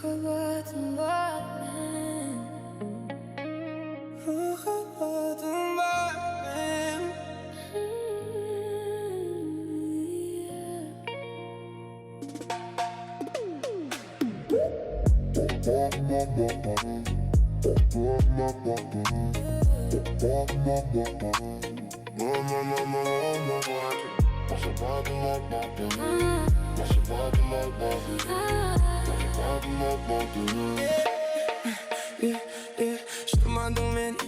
Махаббатым бар мен. Махаббатым бар мен. Шырмадың мені,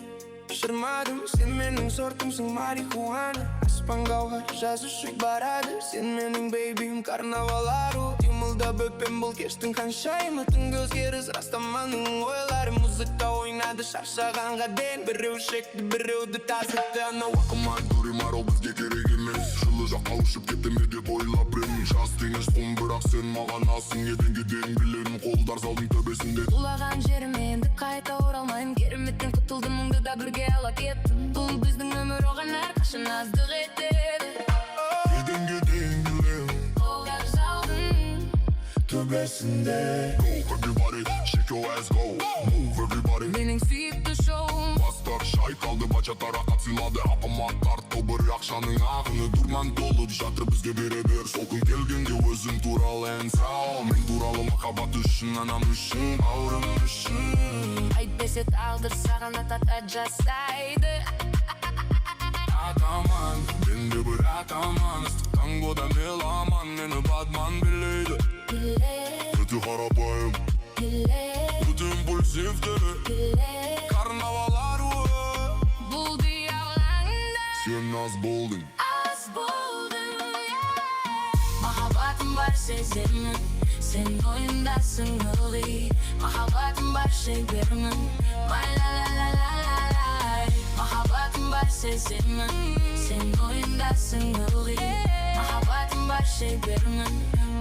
шырмадым. Сен менің сортымсың, марихуана. Аспанға жаз ұшып барады. Сен менің бейбим, карнавал ару. Тымылдап өппен бұл кештің қаншайымы. Түнгі өзгеріс растаманың ойлары. Музыка ойнады шаршағанға ден. Біреу шекті, біреуді тазытты. Ана уақыма дуримар, ол бізге керек емес. Жылы жаққа ұшып кетті ме деп ойлап едім. Жас теңіз құм, бірақ сен маған асың. Еденге дейін білемін, қолдар залдың төбесінде. Құлаған жеріме енді қайта оралмайым. Кереметтен құтылдым, мұңды да бірге ала кеттім. Бұл біздің өмір, оған әрқашан аздық етеді. Еденге дейін білемін, Қолдар залдың төбесінде. Go everybody, shake your ass, go. Move everybody. менің сүйікті шоуым. Бастар шайқалды, бачатар ақат сыйлады. Апаматтар тобыр ақшаның ағыны. Дурман толып жатыр бізге бере бер. Сол күн келгенде өзім туралы ән сал. Мен туралы махаббат үшін, анам үшін, бауырым үшін. Әйтпесе тағдыр саған ата жасайды. Атаман, мен де бір атаман. Ыстық тангода меломан, мені бадман билейді. Өте қарапайым, өте импульсивті. Карнавал аруы, Бұл диалаңда сен аз болдың. аз болдың. Махаббатым бар сеземін, сен ойындасың ылғи. Махаббатым бар шебермін, май-ла-ла-ла-ла-лай. Махаббатым бар сеземін, сен ойындасың ылғи. Махаббатым бар шебермін,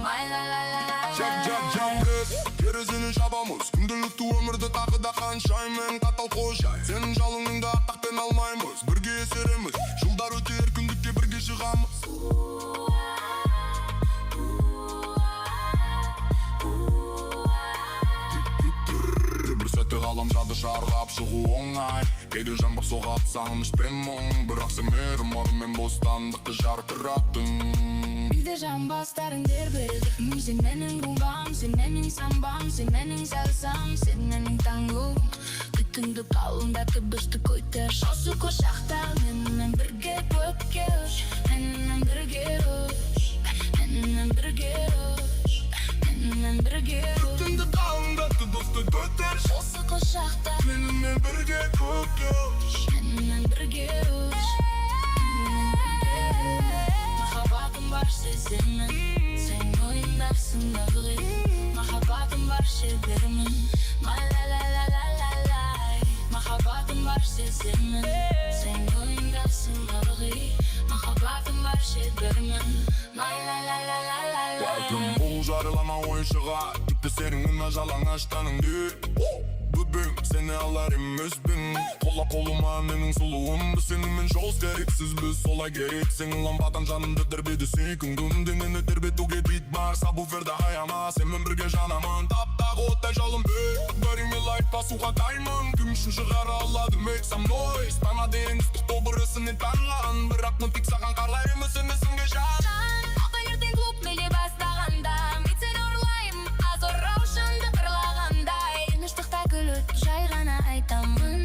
май-ла-ла-ла-лай. Жап пресс, терезені жабамыз. Күнделікті өмірді тағы да қаншаймен қатал қожай. Сенің жалыныңды аттақпен алмаймыз. Бірге есереміз, жылдар өте еркіндікке бірге шығамыз. Бір сәтте ғаламшарды шарғап шығу оңай. Кейде жаңбыр соғады сағыныш пен мұң. Бірақ сен мейірім мен бостандықты жарқыраттың. Үйде жамбастарың дербелдік. Сен менің руmbам, сен менің самбам. Сен менің сәлсам, сен менің таңғым. Күтіңді қалындатып бішті көйтер. Осы қошақта менімен бірге көкке ұш. Менімен бірге ұш, менімен бірге ұш, менімен бірге ұш. Күтіңді қалындатып бішті көтер. Осы қошақта менімен бірге көкке ұш. менімен бірге ұш, менімен бірге ұш. Махаббатым бар сеземін, сен ойындасың ылғи. Махаббатым бар шебермін, май-ла-ла-ла-ла-лай. Махаббатым бар сеземін, сен ойындасың ылғи. Махаббатым бар шебермін, май-ла-ла-ла-ла-лай. Бәлкім бұл жарылама ойшыға, тіпті сенің мына жалаңаштаныңды. Бүбің, сені алар емеспін. Қола қолыма менің сұлуым. Біз сенімен жолс керексіз, біз солай керек. Сенің ламбадан жанымды тербеді сүйкімдім. Денені тербетуге бит бар, сабвуферді аяма. Сенмен бірге жанамын, таптағы оттай жалын бек. Бәріңе лайк басуға даймын. Кім үшін шығара алады мек со мной. Стана дейін ыстық тобыр ісіне таңған. Бірақ мұн тек саған қарлар емес емесіңге жан. Таңертең клуб меле бастағанда, мен сені ұрлаймын, аз орау шынды ұрлағандай. Тыныштықта күліп жай ғана айтамын.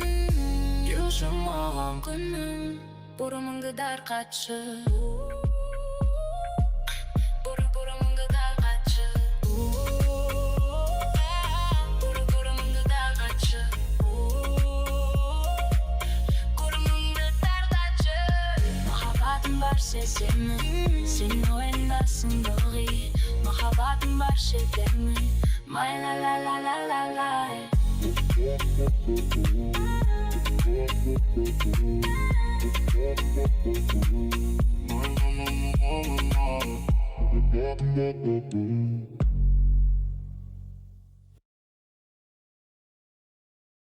Келші маған күнім, бұрымыңды дарқатшы. Бұрымыңды дарқатшы. Бұрымыңды дарқатшы. Бұрымыңды дарқатшы. Махаббатым бар сеземін, сен ойындасың ылғи. Махаббатым бар шебермін, май-ла-ла-ла-ла-лай. No, no, no, no, no.